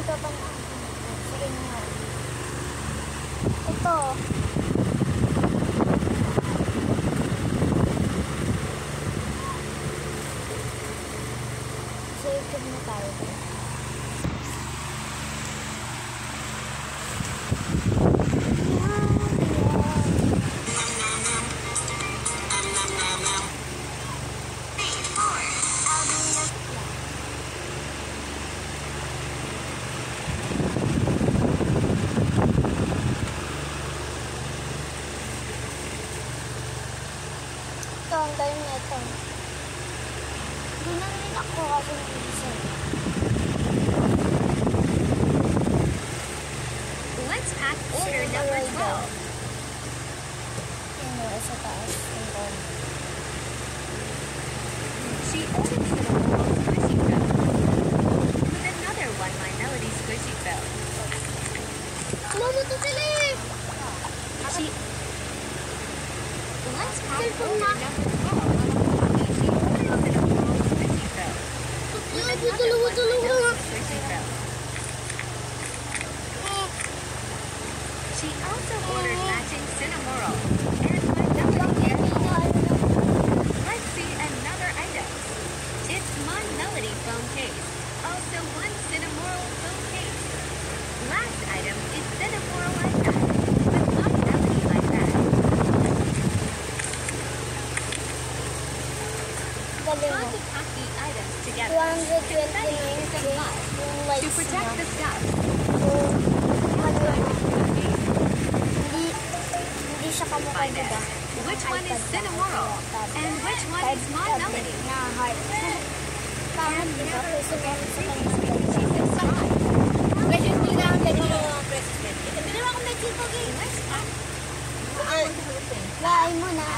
papansin sa inyo. Ito. Sa YouTube na tayo. Ito, ang galing na ito. Ganun rin ako kasi nag-iisip. Let's pack order number 12. Yun o, sa taas. She opens the wall squishy belt with another One My Melody squishy belt. Mama, ito sila eh! Let's pack order number 12. She opens the wall squishy belt with another One My Melody squishy belt. She also ordered matching Cinnamoroll and My Melody earrings. Let's see another item. It's My Melody phone case. Also one Cinnamoroll phone case. Last item is Cinnamoroll iPad with My Melody iPad. Try to pack the items together. 229 Confetti is a must to protect the stuff. Hindi siya kamukha, Find diba? out which one is Cinnamoroll and which one is My Melody. Na heart. Parang, diba? Kasi meron sa kanya. She's inside. Question ko lang, ganyan yung mga president. Ito, ginawa ko may tipo game. Let's pack. Laay mo na.